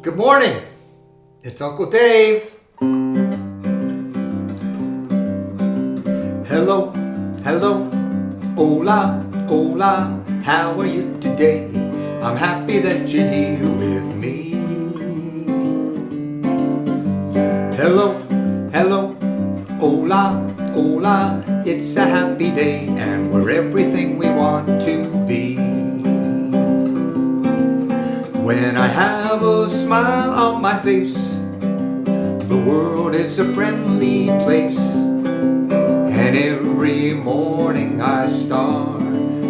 Good morning. It's Uncle Dave. Hello, hello, hola, hola. How are you today? I'm happy that you're here with me. Hello, hello, hola, hola. It's a happy day and we're everything we want to be. When I have a smile on my face, the world is a friendly place. And every morning I start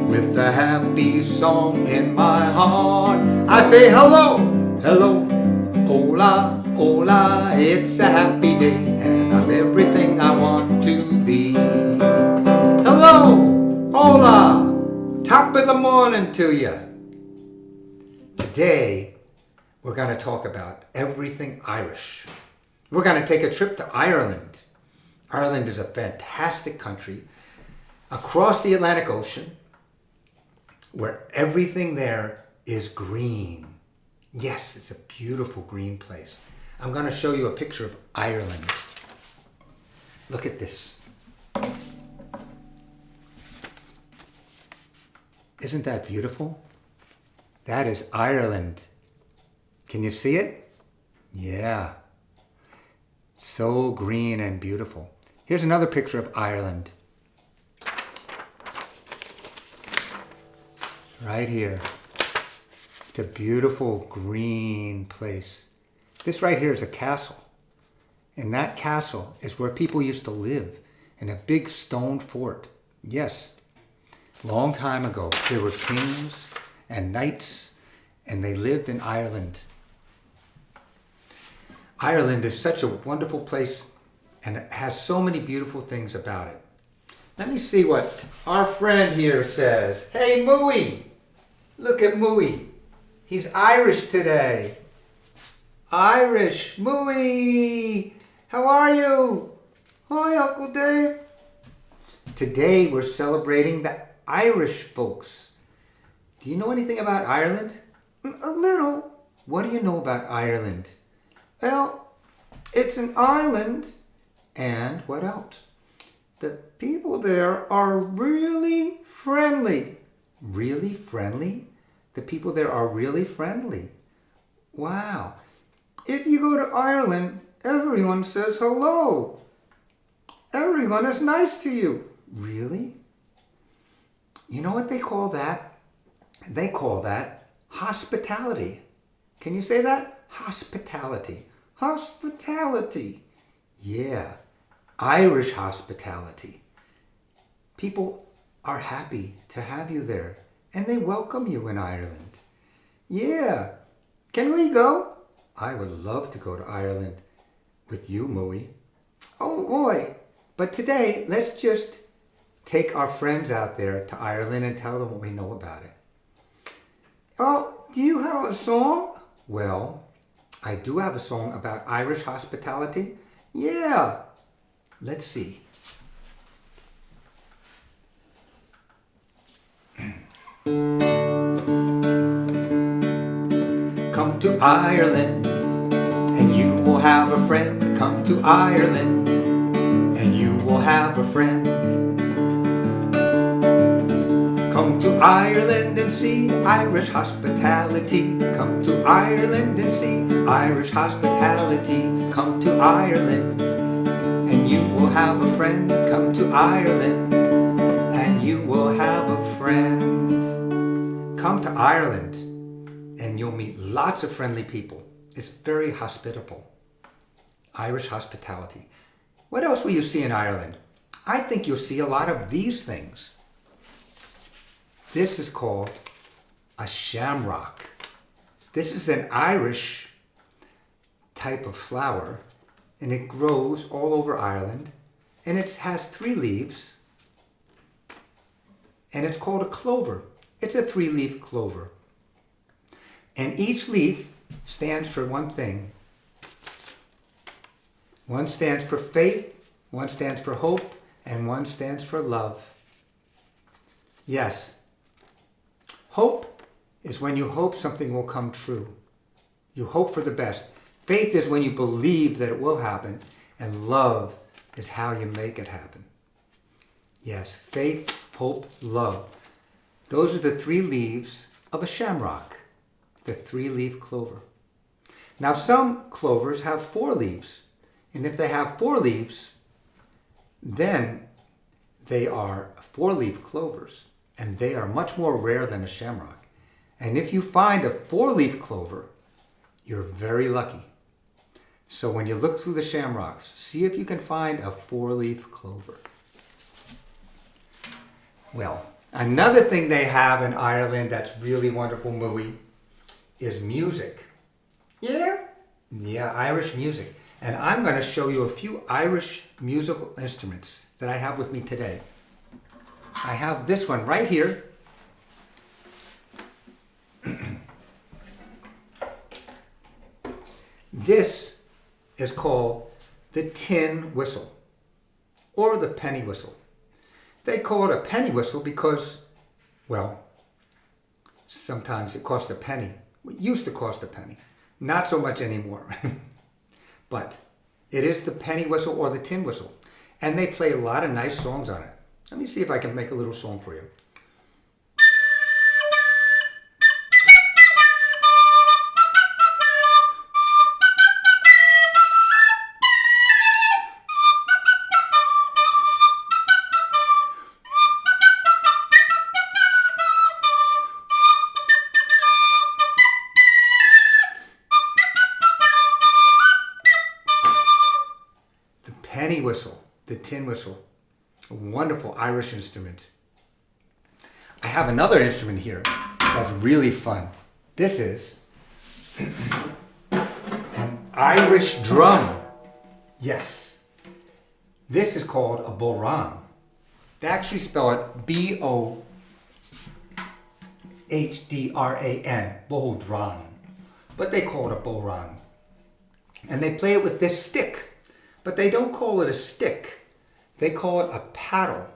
with a happy song in my heart. I say hello, hello, hola, hola. It's a happy day and I'm everything I want to be. Hello, hola, top of the morning to you. Today, we're going to talk about everything Irish. We're going to take a trip to Ireland. Ireland is a fantastic country across the Atlantic Ocean where everything there is green. Yes, it's a beautiful green place. I'm going to show you a picture of Ireland. Look at this. Isn't that beautiful? That is Ireland. Can you see it? Yeah. So green and beautiful. Here's another picture of Ireland. Right here. It's a beautiful green place. This right here is a castle. And that castle is where people used to live in a big stone fort. Yes. Long time ago, there were kings and knights, and they lived in Ireland. Ireland is such a wonderful place, and it has so many beautiful things about it. Let me see what our friend here says. Hey, Mooey! Look at Mooey. He's Irish today. Irish. Mooey! How are you? Hi, Uncle Dave. Today we're celebrating the Irish folks. Do you know anything about Ireland? A little. What do you know about Ireland? Well, it's an island, and what else? The people there are really friendly. Really friendly? The people there are really friendly. Wow. If you go to Ireland, everyone says hello. Everyone is nice to you. Really? You know what they call that? They call that hospitality. Can you say that? Hospitality. Hospitality. Yeah. Irish hospitality. People are happy to have you there, and they welcome you in Ireland. Yeah. Can we go? I would love to go to Ireland with you, Mooey. Oh boy. But today, let's just take our friends out there to Ireland and tell them what we know about it. Oh, do you have a song? Well, I do have a song about Irish hospitality. Yeah. Let's see. Come to Ireland and you will have a friend. Come to Ireland and you will have a friend. Come to Ireland and see Irish hospitality. Come to Ireland and see Irish hospitality. Come to Ireland and you will have a friend. Come to Ireland and you will have a friend. Come to Ireland and you'll meet lots of friendly people. It's very hospitable. Irish hospitality. What else will you see in Ireland? I think you'll see a lot of these things. This is called a shamrock. This is an Irish type of flower, and it grows all over Ireland, and it has 3 leaves, and it's called a clover. It's a 3-leaf clover. And each leaf stands for one thing. One stands for faith, one stands for hope, and one stands for love. Yes. Hope is when you hope something will come true. You hope for the best. Faith is when you believe that it will happen, and love is how you make it happen. Yes, faith, hope, love. Those are the 3 leaves of a shamrock, the 3-leaf clover. Now, some clovers have 4 leaves, and if they have 4 leaves, then they are 4-leaf clovers, and they are much more rare than a shamrock. And if you find a 4-leaf clover, you're very lucky. So when you look through the shamrocks, see if you can find a 4-leaf clover. Well, another thing they have in Ireland that's really wonderful, Mooey, is music. Yeah? Yeah, Irish music. And I'm going to show you a few Irish musical instruments that I have with me today. I have this one right here. This is called the tin whistle or the penny whistle. They call it a penny whistle because, well, sometimes it costs a penny. It used to cost a penny. Not so much anymore. But it is the penny whistle or the tin whistle. And they play a lot of nice songs on it. Let me see if I can make a little song for you. Penny whistle, the tin whistle, a wonderful Irish instrument. I have another instrument here that's really fun. This is an Irish drum. Yes, this is called a bodhrán. They actually spell it B-O-H-D-R-A-N, bodhrán, but they call it a bodhrán. And they play it with this stick. But they don't call it a stick. They call it a paddle.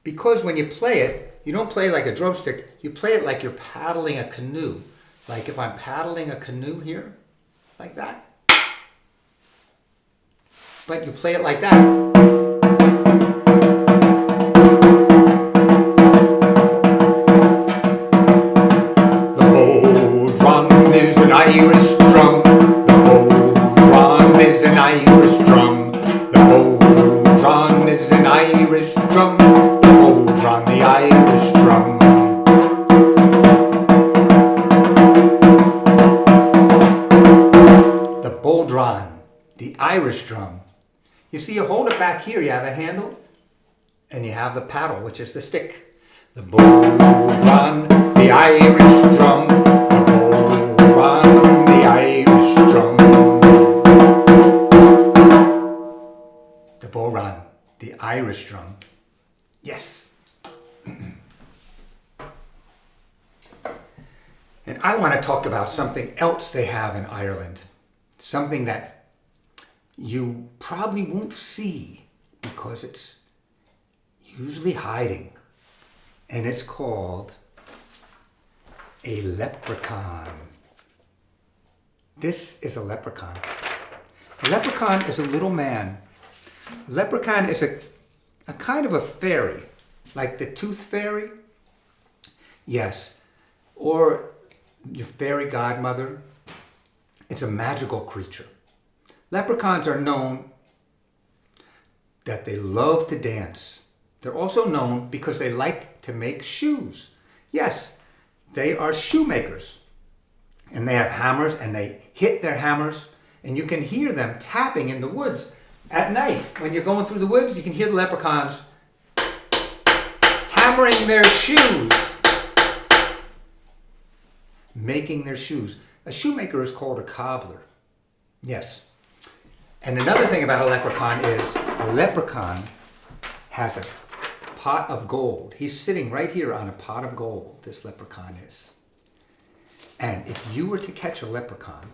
Because when you play it, you don't play like a drumstick. You play it like you're paddling a canoe. Like if I'm paddling a canoe here, like that. But you play it like that. The bodhrán is an Irish drum. The bodhrán is an Irish drum. The bodhrán is an Irish drum. The bodhrán, the Irish drum. The bodhrán, the Irish drum. You see, you hold it back here. You have a handle, and you have the paddle, which is the stick. The bodhrán, the Irish drum. The bodhrán, the Irish drum. The bodhrán, the Irish drum. Yes. And I want to talk about something else they have in Ireland. Something that you probably won't see because it's usually hiding. And it's called a leprechaun. This is a leprechaun. A leprechaun is a little man. A leprechaun is a kind of a fairy, like the tooth fairy. Yes. Or your fairy godmother. It's a magical creature. Leprechauns are known that they love to dance. They're also known because they like to make shoes. Yes, they are shoemakers. And they have hammers and they hit their hammers. And you can hear them tapping in the woods at night. When you're going through the woods, you can hear the leprechauns hammering their shoes. Making their shoes. A shoemaker is called a cobbler. Yes. And another thing about a leprechaun is a leprechaun has a pot of gold. He's sitting right here on a pot of gold, this leprechaun is. And if you were to catch a leprechaun,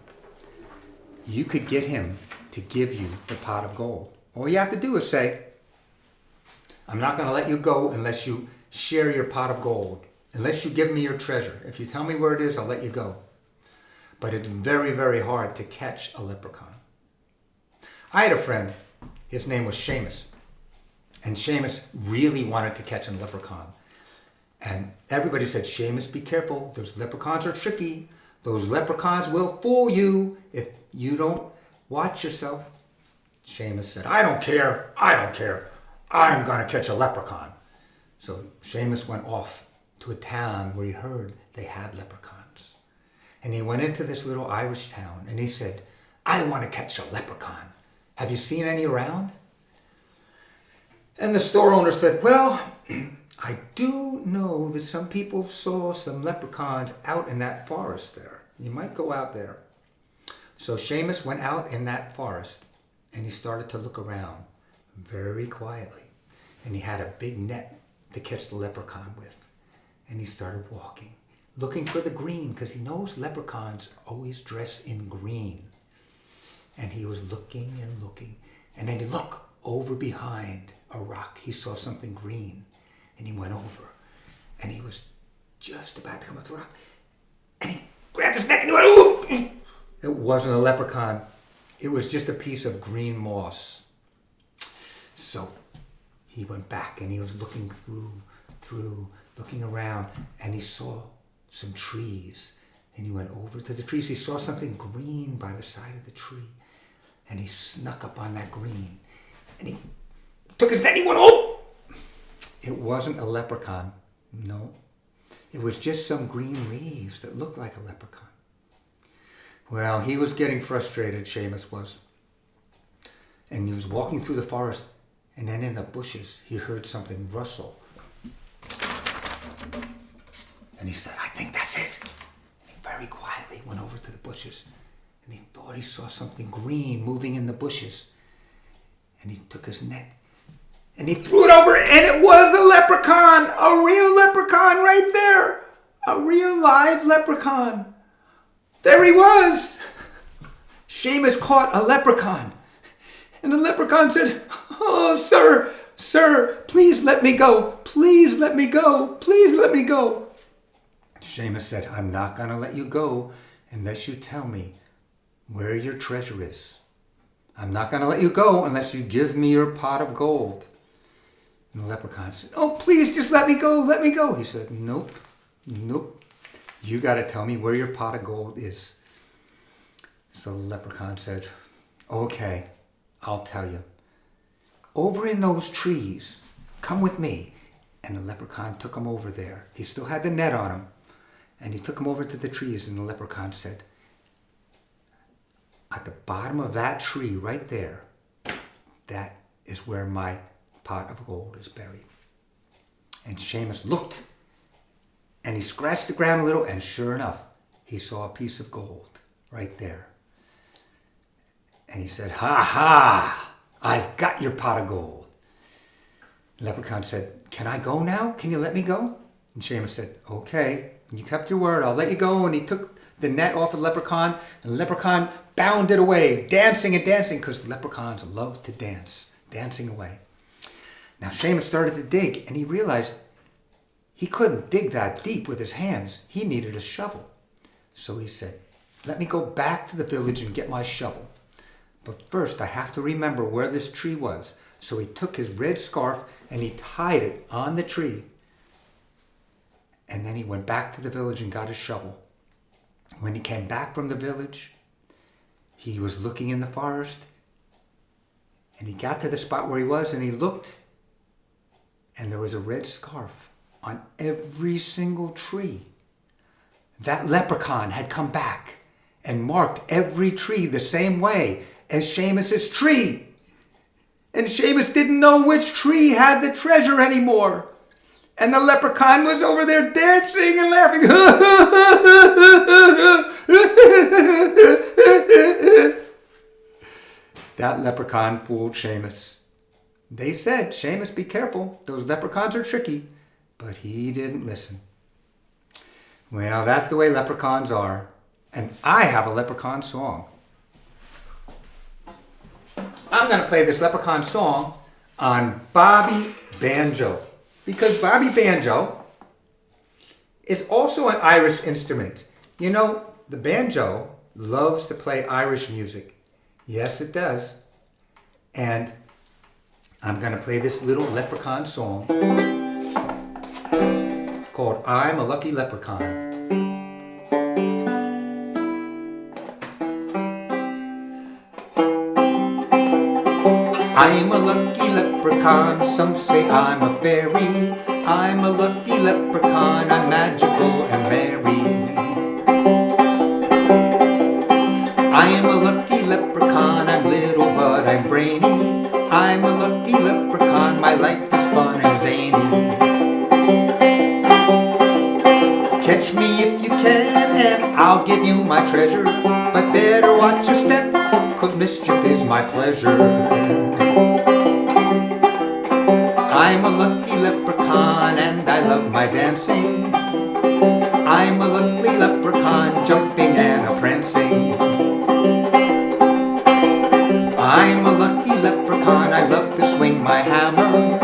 you could get him to give you the pot of gold. All you have to do is say, I'm not going to let you go unless you share your pot of gold. Unless you give me your treasure. If you tell me where it is, I'll let you go. but it's very, very hard to catch a leprechaun. I had a friend, his name was Seamus, and Seamus really wanted to catch a leprechaun. And everybody said, Seamus, be careful, those leprechauns are tricky. Those leprechauns will fool you if you don't watch yourself. Seamus said, I don't care, I'm gonna catch a leprechaun. So Seamus went off to a town where he heard they had leprechauns. And he went into this little Irish town and he said, I want to catch a leprechaun. Have you seen any around? And the store owner said, well, I do know that some people saw some leprechauns out in that forest there. You might go out there. So Seamus went out in that forest and he started to look around very quietly. And he had a big net to catch the leprechaun with. And he started walking, looking for the green, because he knows leprechauns always dress in green. And he was looking and looking. And then he looked over behind a rock. He saw something green. And he went over. And he was just about to come up the rock. And he grabbed his neck and he went, ooh! It wasn't a leprechaun. It was just a piece of green moss. So he went back and he was looking looking around, and he saw some trees. And he went over to the trees. He saw something green by the side of the tree. And he snuck up on that green. And he took his net and he went, oh! It wasn't a leprechaun. No. It was just some green leaves that looked like a leprechaun. Well, he was getting frustrated, Seamus was. And he was walking through the forest, and then in the bushes, he heard something rustle. And he said, I think that's it. And he very quietly went over to the bushes, and he thought he saw something green moving in the bushes. And he took his net, and he threw it over, and it was a leprechaun, a real leprechaun right there, a real live leprechaun. There he was. Seamus caught a leprechaun. And the leprechaun said, oh, sir, please let me go. Please let me go. Please let me go. Seamus said, I'm not going to let you go unless you tell me where your treasure is. I'm not going to let you go unless you give me your pot of gold. And the leprechaun said, oh, please just let me go. Let me go. He said, nope. You got to tell me where your pot of gold is. So the leprechaun said, okay, I'll tell you. Over in those trees, come with me. And the leprechaun took him over there. He still had the net on him. And he took him over to the trees, and the leprechaun said, at the bottom of that tree right there, that is where my pot of gold is buried. And Seamus looked, and he scratched the ground a little, and sure enough, he saw a piece of gold right there. And he said, ha ha, I've got your pot of gold. The leprechaun said, can I go now? Can you let me go? And Seamus said, okay, you kept your word, I'll let you go. And he took the net off of the leprechaun, and the leprechaun bounded away, dancing and dancing, because leprechauns love to dance, dancing away. Now Seamus started to dig, and he realized he couldn't dig that deep with his hands. He needed a shovel. So he said, let me go back to the village and get my shovel. But first I have to remember where this tree was. So he took his red scarf and he tied it on the tree. And then he went back to the village and got his shovel. When he came back from the village, he was looking in the forest. And he got to the spot where he was and he looked. And there was a red scarf on every single tree. That leprechaun had come back and marked every tree the same way as Seamus's tree. And Seamus didn't know which tree had the treasure anymore. And the leprechaun was over there dancing and laughing. That leprechaun fooled Seamus. They said, Seamus, be careful. Those leprechauns are tricky. But he didn't listen. Well, that's the way leprechauns are. And I have a leprechaun song. I'm going to play this leprechaun song on Bobby Banjo. Because Bobby Banjo is also an Irish instrument. You know, the banjo loves to play Irish music. Yes, it does. And I'm going to play this little leprechaun song called I'm a Lucky Leprechaun. I'm a lucky leprechaun, some say I'm a fairy. I'm a lucky leprechaun, I'm magical and merry. I am a lucky leprechaun, I'm little but I'm brainy. I'm a lucky leprechaun, my life is fun and zany. Catch me if you can and I'll give you my treasure, but better watch your step, 'cause mischief is my pleasure. I'm a lucky leprechaun and I love my dancing. I'm a lucky leprechaun, jumping and a-prancing. I'm a lucky leprechaun, I love to swing my hammer.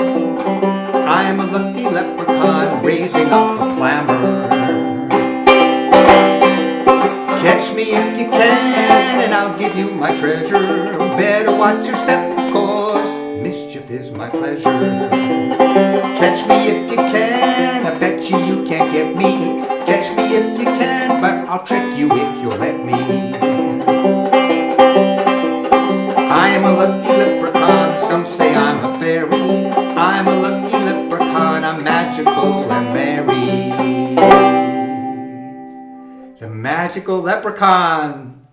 I'm a lucky leprechaun, raising up a clamor. Catch me if you can and I'll give you my treasure. Better watch your step, 'cause mischief is my pleasure. Catch me if you can, I bet you can't get me. Catch me if you can, but I'll trick you if you'll let me. I am a lucky leprechaun, some say I'm a fairy. I'm a lucky leprechaun, I'm magical and merry. The magical leprechaun.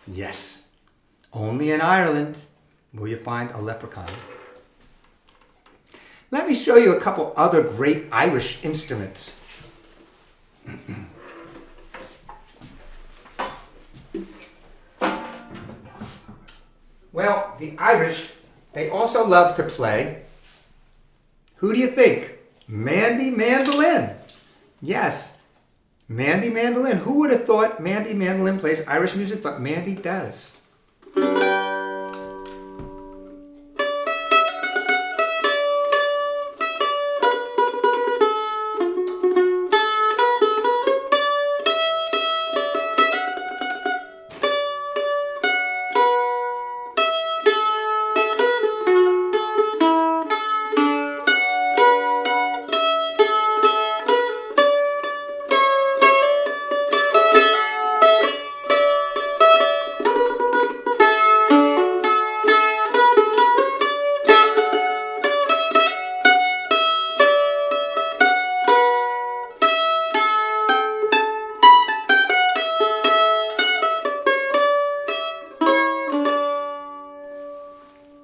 Yes, only in Ireland will you find a leprechaun. Let me show you a couple other great Irish instruments. Well, the Irish, they also love to play, who do you think? Mandy Mandolin. Yes, Mandy Mandolin. Who would have thought Mandy Mandolin plays Irish music, but Mandy does.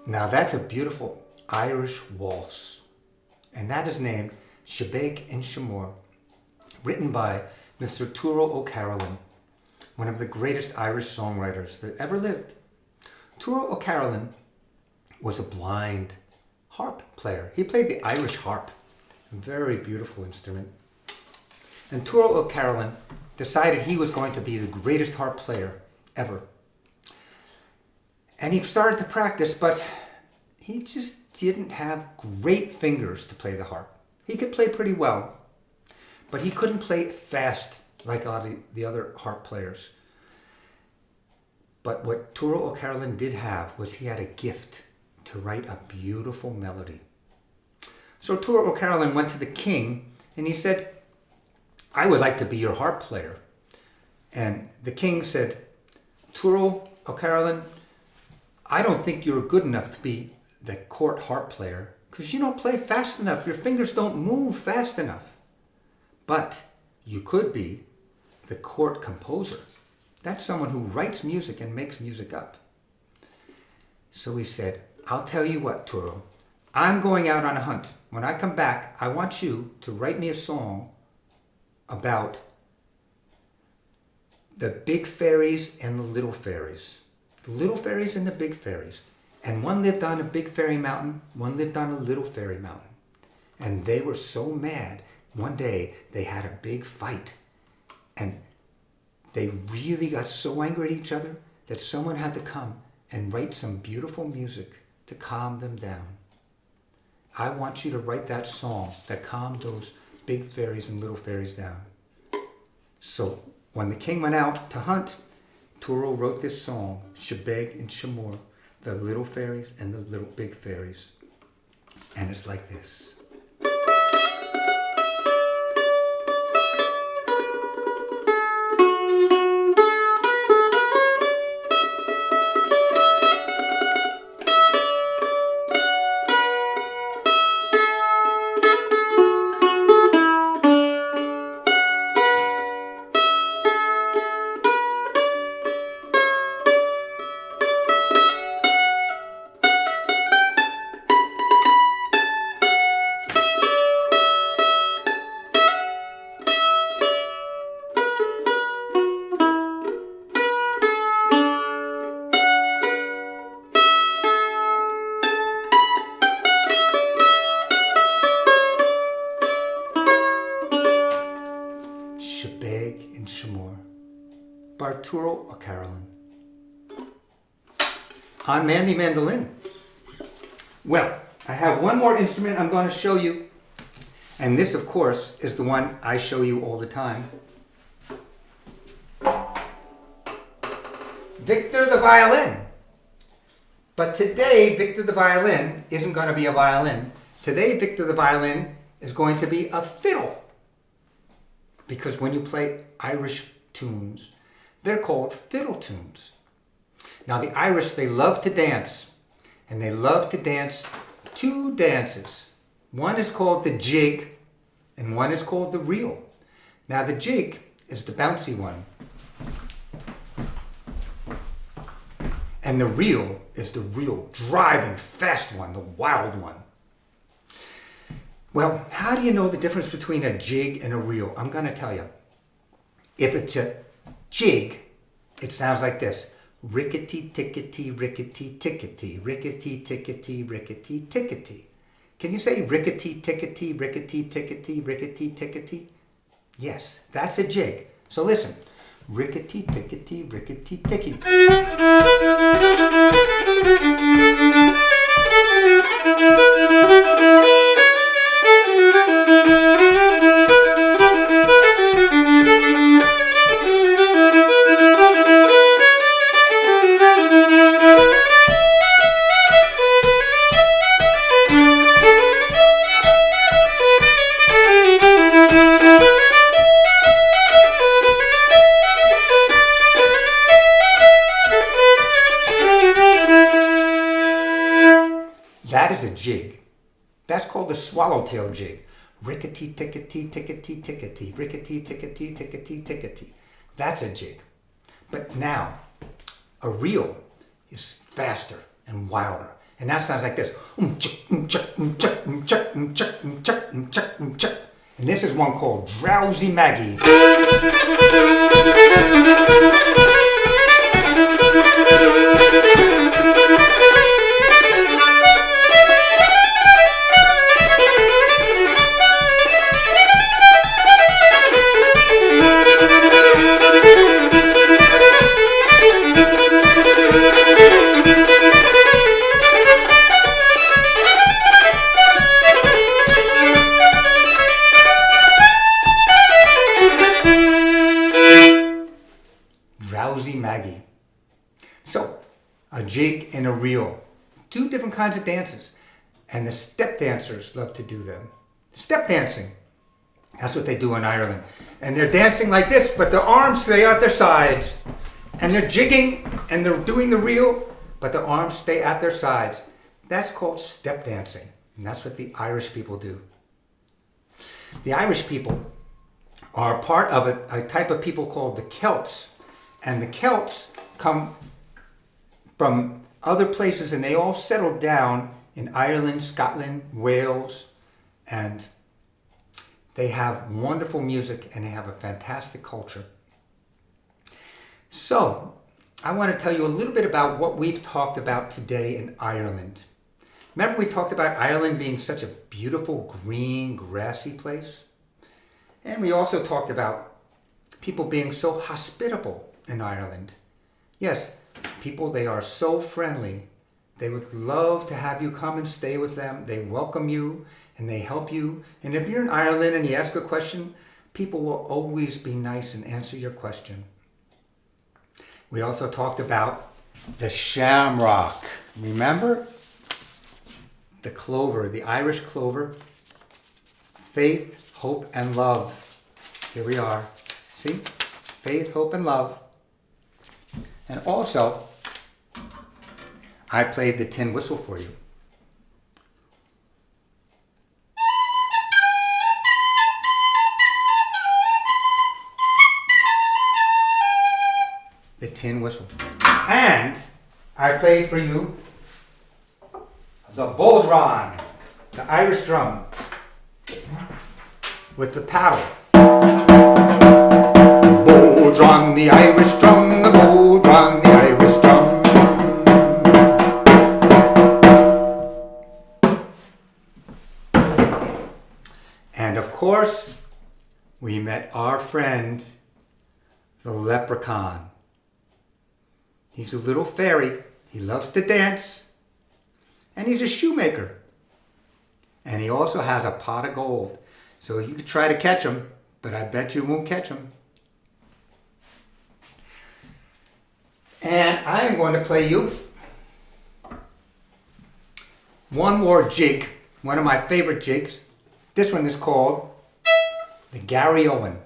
Now that's a beautiful Irish waltz, and that is named Shabek and Shimour, written by Mr. Tuathail O'Carolan, one of the greatest Irish songwriters that ever lived. Tuathail O'Carolan was a blind harp player. He played the Irish harp, a very beautiful instrument. And Tuathail O'Carolan decided he was going to be the greatest harp player ever. And he started to practice, but he just didn't have great fingers to play the harp. He could play pretty well, but he couldn't play it fast like a lot of the other harp players. But what Tuathail O'Carolan did have was he had a gift to write a beautiful melody. So Tuathail O'Carolan went to the king and he said, I would like to be your harp player. And the king said, Tuathail O'Carolan, I don't think you're good enough to be the court harp player because you don't play fast enough. Your fingers don't move fast enough. But you could be the court composer. That's someone who writes music and makes music up. So he said, I'll tell you what, Tuathail, I'm going out on a hunt. When I come back, I want you to write me a song about the big fairies and the little fairies. The little fairies and the big fairies. And one lived on a big fairy mountain, one lived on a little fairy mountain. And they were so mad, one day they had a big fight. And they really got so angry at each other that someone had to come and write some beautiful music to calm them down. I want you to write that song that calmed those big fairies and little fairies down. So when the king went out to hunt, Turo wrote this song, Shabek and Shimour, the little fairies and the little big fairies. And it's like this. Shabek and Shimour, by Arturo or Carolyn. On Mandy Mandolin. Well, I have one more instrument I'm going to show you. And this, of course, is the one I show you all the time. Victor the violin. But today, Victor the violin isn't going to be a violin. Today, Victor the violin is going to be a fiddle. Because when you play Irish tunes, they're called fiddle tunes. Now the Irish, they love to dance. And they love to dance two dances. One is called the jig, and one is called the reel. Now the jig is the bouncy one. And the reel is the real driving fast one, the wild one. Well, how do you know the difference between a jig and a reel? I'm going to tell you. If it's a jig, it sounds like this. Rickety, tickety, rickety, tickety, rickety, tickety, rickety, tickety. Can you say rickety, tickety, rickety, tickety, rickety, tickety? Yes, that's a jig. So listen. Rickety, tickety, rickety, tickety. That is a jig. That's called the swallowtail jig. Rickety, tickety, tickety, tickety, rickety, tickety, tickety, tickety. That's a jig. But now, a reel is faster and wilder. And that sounds like this. And this is one called Drowsy Maggie. Drowsy Maggie. So, a jig and a reel. Two different kinds of dances. And the step dancers love to do them. Step dancing. That's what they do in Ireland. And they're dancing like this, but their arms stay at their sides. And they're jigging and they're doing the reel, but their arms stay at their sides. That's called step dancing. And that's what the Irish people do. The Irish people are part of a type of people called the Celts. And the Celts come from other places and they all settled down in Ireland, Scotland, Wales, and they have wonderful music and they have a fantastic culture. So, I want to tell you a little bit about what we've talked about today in Ireland. Remember we talked about Ireland being such a beautiful, green, grassy place? And we also talked about people being so hospitable in Ireland. Yes, people, they are so friendly. They would love to have you come and stay with them. They welcome you and they help you. And if you're in Ireland and you ask a question, People will always be nice and answer your question. We also talked about the Shamrock. Remember? The clover, the Irish clover. Faith, hope, and love. Here we are. See? Faith, hope, and love. And also, I played the tin whistle for you. The tin whistle. And I played for you the bodhrán, the Irish drum, with the paddle. Bodhrán, the Irish drum, the bodhrán, the Irish drum. And of course, we met our friend, the Leprechaun. He's a little fairy. He loves to dance. And he's a shoemaker. And he also has a pot of gold. So you could try to catch him, but I bet you won't catch him. And I am going to play you one more jig, one of my favorite jigs. This one is called the Gary Owen.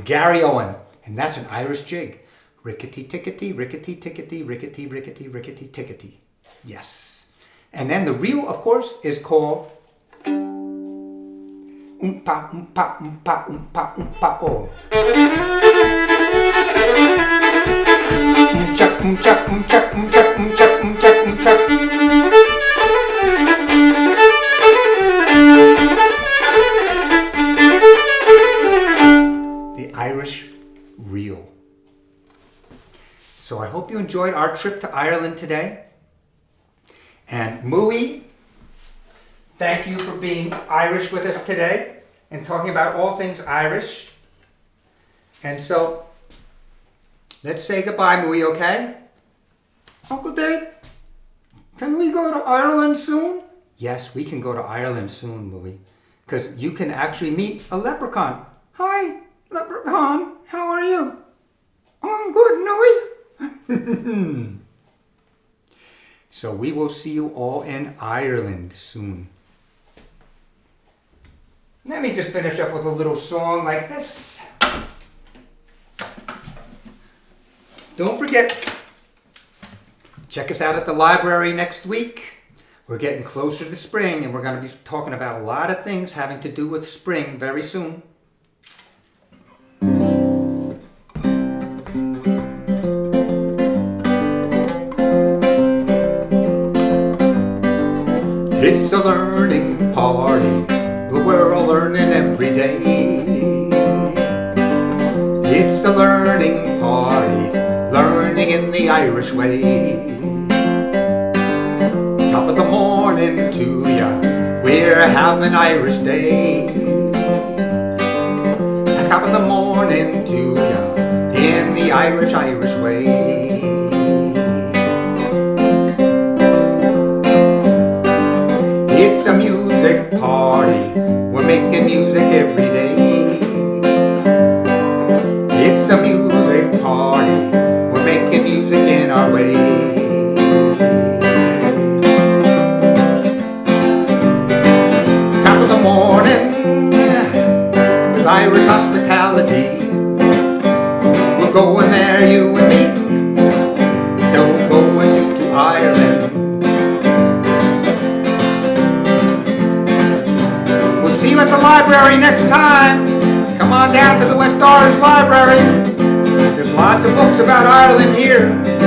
Gary Owen, and that's an Irish jig. Rickety tickety, rickety tickety, rickety rickety rickety tickety. Yes. And then the reel, of course, is called Oompa oompa oompa oompa oompa oh. Oomchuck oomchuck oomchuck oomchuck oomchuck oomchuck oomchuck. Irish reel. So I hope you enjoyed our trip to Ireland today. And Mooey, thank you for being Irish with us today and talking about all things Irish. And so, let's say goodbye, Mooey, okay? Uncle Dave, can we go to Ireland soon? Yes, we can go to Ireland soon, Mooey, because you can actually meet a leprechaun. Hi, Leprechaun, how are you? Oh, I'm good, Nooey. So we will see you all in Ireland soon. Let me just finish up with a little song like this. Don't forget, check us out at the library next week. We're getting closer to spring and we're going to be talking about a lot of things having to do with spring very soon. It's a learning party, we're all learning every day. It's a learning party, learning in the Irish way. Top of the morning to ya, we're having Irish Day. Top of the morning to ya, in the Irish way. It's a music party, we're making music every day. It's a music party, we're making music in our way. Top of the morning, with Irish hospitality, we're going there, you and me. Don't go to Ireland. See you at the library next time. Come on down to the West Orange Library. There's lots of books about Ireland here.